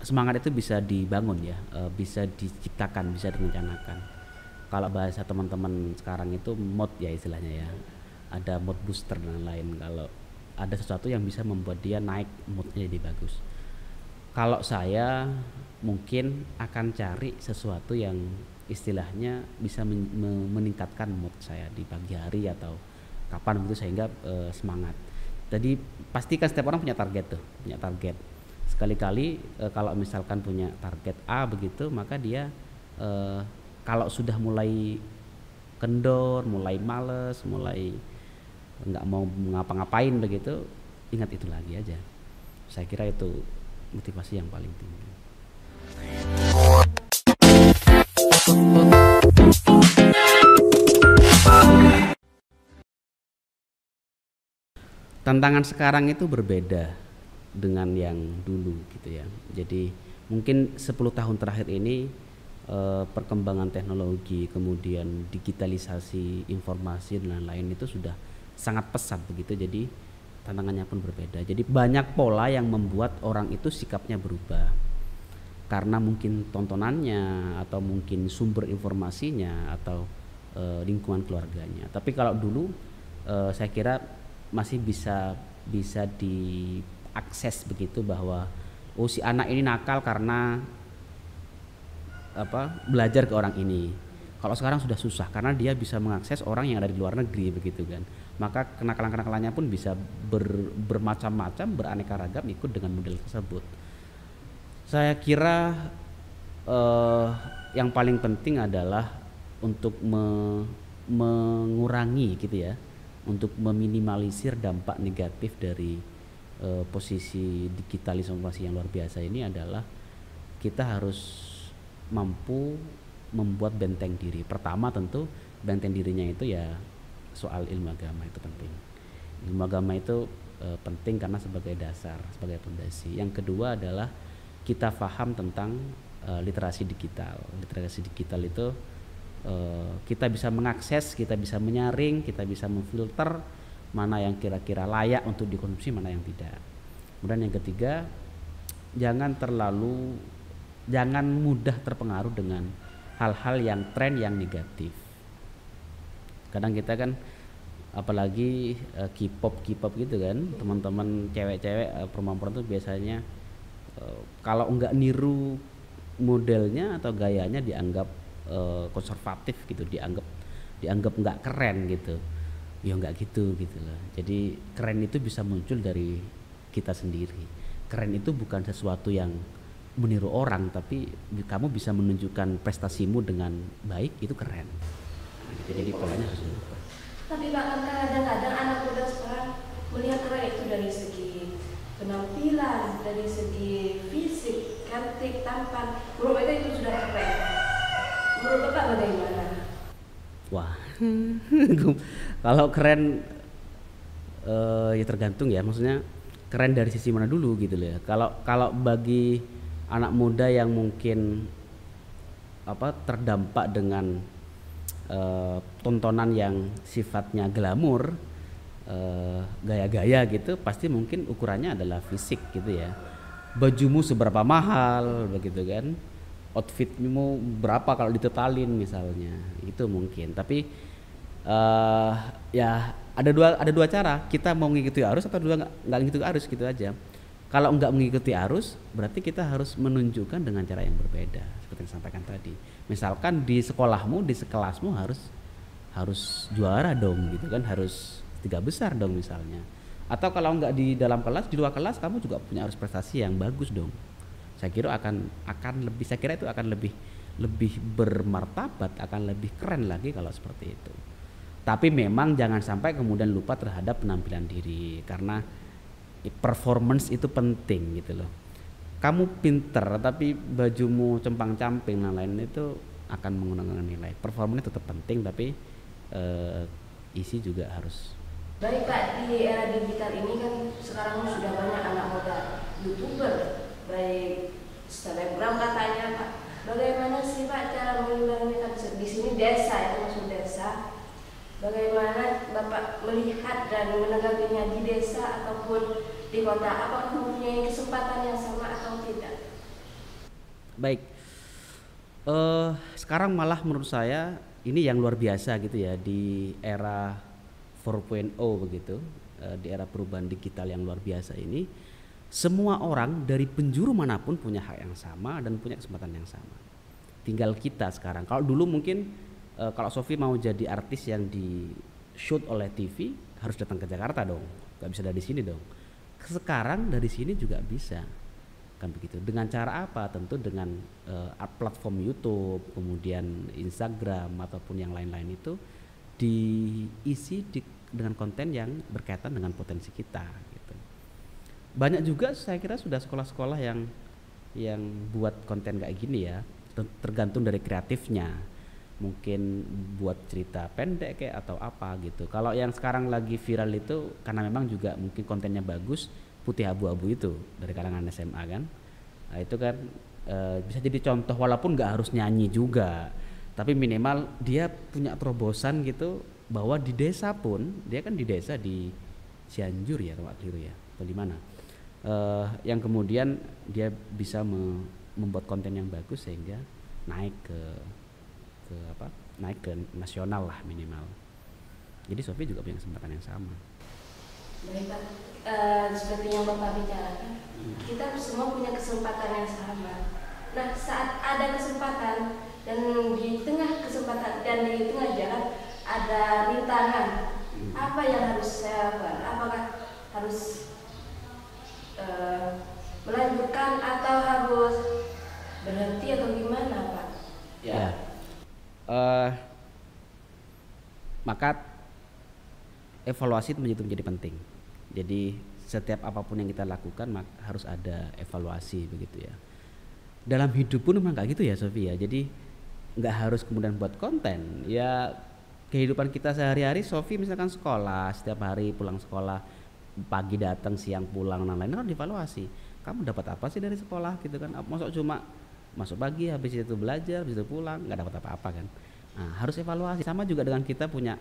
semangat itu bisa dibangun ya, bisa diciptakan, bisa direncanakan. Kalau bahasa teman-teman sekarang itu mood ya istilahnya ya, ada mood booster dan lain. Kalau ada sesuatu yang bisa membuat dia naik moodnya jadi bagus. Kalau saya mungkin akan cari sesuatu yang istilahnya bisa meningkatkan mood saya di pagi hari atau kapan begitu sehingga semangat. Jadi pastikan setiap orang punya target tuh, punya target. Sekali-kali kalau misalkan punya target A begitu, maka dia kalau sudah mulai kendor, mulai males, mulai nggak mau ngapa-ngapain begitu, ingat itu lagi aja. Saya kira itu motivasi yang paling tinggi. Tantangan sekarang itu berbeda dengan yang dulu gitu ya. Jadi mungkin 10 tahun terakhir ini perkembangan teknologi, kemudian digitalisasi informasi dan lain-lain itu sudah sangat pesat begitu. Jadi tantangannya pun berbeda. Jadi banyak pola yang membuat orang itu sikapnya berubah. Karena mungkin tontonannya atau mungkin sumber informasinya atau lingkungan keluarganya. Tapi kalau dulu saya kira masih bisa diakses begitu bahwa oh si anak ini nakal karena belajar ke orang ini. Kalau sekarang sudah susah karena dia bisa mengakses orang yang ada di luar negeri begitu kan. Maka kenakalan-kenakalannya pun bisa bermacam-macam, beraneka ragam ikut dengan model tersebut. Saya kira yang paling penting adalah untuk mengurangi gitu ya, untuk meminimalisir dampak negatif dari posisi digitalisasi yang luar biasa ini adalah kita harus mampu membuat benteng diri. Pertama tentu benteng dirinya itu ya soal ilmu agama itu penting. Ilmu agama itu penting karena sebagai dasar, sebagai fondasi. Yang kedua adalah kita paham tentang literasi digital. Literasi digital itu kita bisa mengakses, kita bisa menyaring, kita bisa memfilter mana yang kira-kira layak untuk dikonsumsi, mana yang tidak. Kemudian yang ketiga, jangan mudah terpengaruh dengan hal-hal yang tren yang negatif. Kadang kita kan apalagi K-pop gitu kan, teman-teman cewek-cewek perempuan itu biasanya kalau enggak niru modelnya atau gayanya dianggap konservatif gitu, dianggap enggak keren gitu. Ya enggak gitu loh. Jadi keren itu bisa muncul dari kita sendiri. Keren itu bukan sesuatu yang meniru orang, tapi kamu bisa menunjukkan prestasimu dengan baik, itu keren. Jadi polanya harus berubah. Tapi bahkan kadang-kadang anak muda sekarang melihat keren itu dari segi penampilan, dari segi fisik, cantik, tampan. Menurut mereka itu sudah keren. Menurut Bapak bagaimana? Wah, kalau keren ya tergantung ya, maksudnya keren dari sisi mana dulu gitu loh ya. Kalau bagi anak muda yang mungkin terdampak dengan tontonan yang sifatnya glamor, gaya-gaya gitu, pasti mungkin ukurannya adalah fisik gitu ya. Bajumu seberapa mahal begitu kan, outfitmu berapa kalau ditotalin misalnya, itu mungkin. Tapi ya ada dua cara, kita mau mengikuti arus atau nggak mengikuti arus gitu aja. Kalau nggak mengikuti arus, berarti kita harus menunjukkan dengan cara yang berbeda, seperti yang disampaikan tadi. Misalkan di sekolahmu, di sekelasmu harus juara dong, gitu kan, harus 3 besar dong misalnya. Atau kalau nggak di dalam kelas, di luar kelas kamu juga punya harus prestasi yang bagus dong. Saya kira itu akan lebih bermartabat, akan lebih keren lagi kalau seperti itu. Tapi memang jangan sampai kemudian lupa terhadap penampilan diri, karena performance itu penting gitu loh. Kamu pinter tapi bajumu compang-camping dan lain itu akan menggunakan nilai. Performanya tetap penting, tapi isi juga harus. Baik Pak, di era digital ini kan sekarang sudah banyak anak muda YouTuber, baik selebgram katanya Pak. Bagaimana sih Pak cara mengimbangikan di sini desa, itu maksud desa? Bagaimana Bapak melihat dan menanggapinya di desa ataupun di kota? Apakah mempunyai kesempatan yang sama atau tidak? Baik, sekarang malah menurut saya ini yang luar biasa gitu ya di era 4.0 begitu, di era perubahan digital yang luar biasa ini, semua orang dari penjuru manapun punya hak yang sama dan punya kesempatan yang sama. Tinggal kita sekarang. Kalau dulu mungkin kalau Sofi mau jadi artis yang di shoot oleh TV harus datang ke Jakarta dong, nggak bisa dari sini dong. Sekarang dari sini juga bisa, kan begitu. Dengan cara apa? Tentu dengan platform YouTube, kemudian Instagram ataupun yang lain-lain itu diisi dengan konten yang berkaitan dengan potensi kita. Gitu. Banyak juga saya kira sudah sekolah-sekolah yang buat konten kayak gini ya, tergantung dari kreatifnya. Mungkin buat cerita pendek kayak atau apa gitu. Kalau yang sekarang lagi viral itu karena memang juga mungkin kontennya bagus, putih abu-abu itu dari kalangan SMA kan. Nah, itu kan bisa jadi contoh walaupun nggak harus nyanyi juga, tapi minimal dia punya terobosan gitu bahwa di desa pun dia kan di desa di Cianjur ya kalau keliru ya atau di mana, yang kemudian dia bisa membuat konten yang bagus sehingga naik ke nasional lah minimal. Jadi Sofi juga punya kesempatan yang sama. Baik Pak, seperti yang Bapak bicarakan, kita semua punya kesempatan yang sama. Nah, saat ada kesempatan dan di tengah kesempatan dan di tengah jalan ada rintangan, apa yang harus saya lakukan? Apakah harus melanjutkan atau harus berhenti atau gimana Pak? Ya. Maka evaluasi itu menjadi penting. Jadi setiap apapun yang kita lakukan harus ada evaluasi begitu ya. Dalam hidup pun memang kayak gitu ya Sofi ya. Jadi nggak harus kemudian buat konten. Ya kehidupan kita sehari-hari, Sofi misalkan sekolah, setiap hari pulang sekolah, pagi datang, siang pulang, dan lain-lain kan dievaluasi. Kamu dapat apa sih dari sekolah gitu kan? Masuk cuma masuk pagi, habis itu belajar, habis itu pulang, nggak dapat apa-apa kan? Nah, harus evaluasi. Sama juga dengan kita punya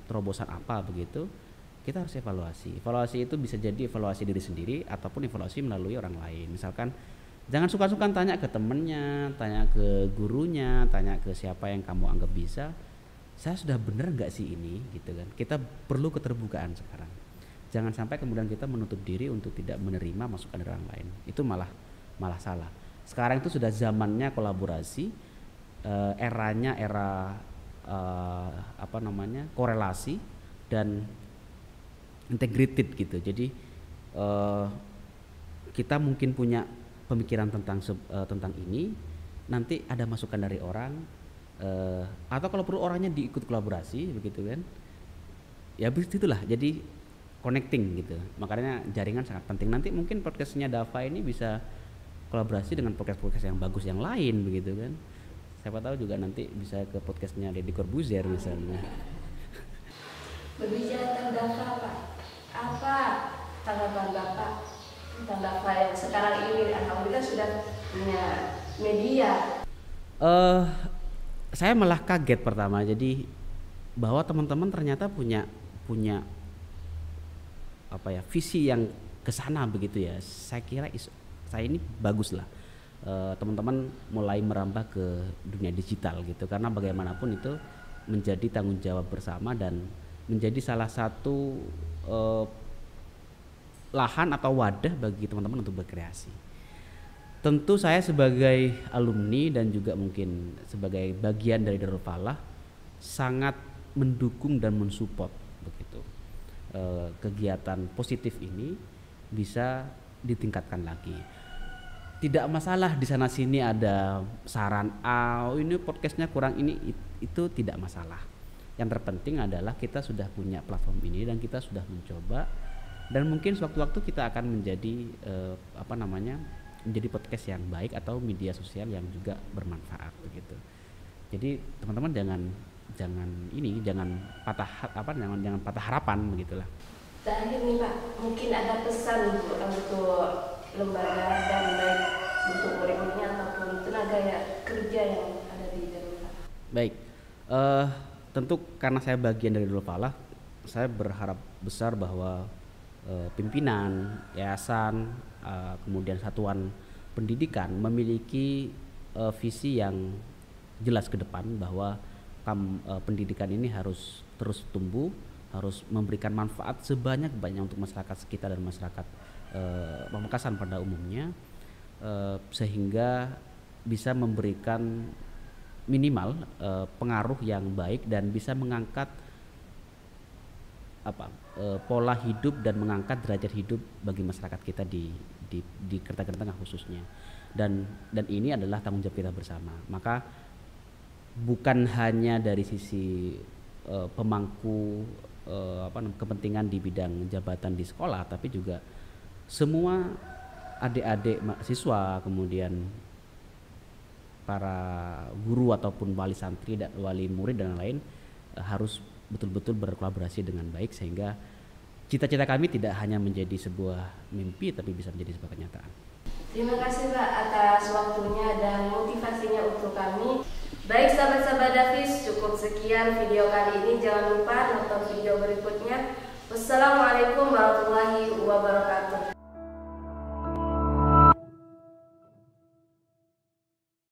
terobosan apa begitu, kita harus evaluasi. Evaluasi itu bisa jadi evaluasi diri sendiri ataupun evaluasi melalui orang lain. Misalkan jangan suka-suka tanya ke temennya, tanya ke gurunya, tanya ke siapa yang kamu anggap bisa. Saya sudah benar nggak sih ini gitu kan? Kita perlu keterbukaan sekarang. Jangan sampai kemudian kita menutup diri untuk tidak menerima masukan dari orang lain. Itu malah salah. Sekarang itu sudah zamannya kolaborasi. Eranya era korelasi dan integrated gitu. Jadi kita mungkin punya pemikiran tentang ini, nanti ada masukan dari orang, atau kalau perlu orangnya diikut kolaborasi begitu kan. Ya begitulah. Jadi connecting gitu. Makanya jaringan sangat penting. Nanti mungkin podcastnya Dava ini bisa kolaborasi dengan podcast yang bagus yang lain begitu kan. Siapa tahu juga nanti bisa ke podcastnya Deddy Corbuzier misalnya. Berbicara tentang Dava Pak, apa tanggapan Bapak tentang Dava yang sekarang ini alhamdulillah sudah punya media? Saya malah kaget pertama, jadi bahwa teman-teman ternyata punya visi yang kesana begitu ya. Saya kira saya ini bagus lah. Teman-teman mulai merambah ke dunia digital gitu, karena bagaimanapun itu menjadi tanggung jawab bersama dan menjadi salah satu lahan atau wadah bagi teman-teman untuk berkreasi. Tentu saya sebagai alumni dan juga mungkin sebagai bagian dari Darul Falah sangat mendukung dan mensupport begitu kegiatan positif ini bisa ditingkatkan lagi. Tidak masalah di sana sini ada saran ini podcastnya kurang ini itu tidak masalah. Yang terpenting adalah kita sudah punya platform ini dan kita sudah mencoba, dan mungkin sewaktu-waktu kita akan menjadi menjadi podcast yang baik atau media sosial yang juga bermanfaat begitu. Jadi teman-teman jangan patah harapan begitulah. Terakhir nih Pak, mungkin ada pesan untuk lembaga dan baik untuk murid-muridnya ataupun tenaga kerja yang ada di Darul Falah. Baik, tentu karena saya bagian dari Darul Falah, saya berharap besar bahwa pimpinan, yayasan, kemudian satuan pendidikan memiliki visi yang jelas ke depan bahwa pendidikan ini harus terus tumbuh, harus memberikan manfaat sebanyak-banyak untuk masyarakat sekitar dan masyarakat Pamekasan pada umumnya, sehingga bisa memberikan minimal pengaruh yang baik dan bisa mengangkat pola hidup dan mengangkat derajat hidup bagi masyarakat kita di Kertanegara Tengah khususnya. Dan ini adalah tanggung jawab kita bersama. Maka bukan hanya dari sisi pemangku kepentingan di bidang jabatan di sekolah, tapi juga semua adik-adik mahasiswa, kemudian para guru ataupun wali santri dan wali murid dan lain harus betul-betul berkolaborasi dengan baik, sehingga cita-cita kami tidak hanya menjadi sebuah mimpi tapi bisa menjadi sebuah kenyataan. Terima kasih Pak atas waktunya dan motivasinya untuk kami. Baik sahabat-sahabat Davis, cukup sekian video kali ini. Jangan lupa nonton video berikutnya. Wassalamualaikum warahmatullahi wabarakatuh.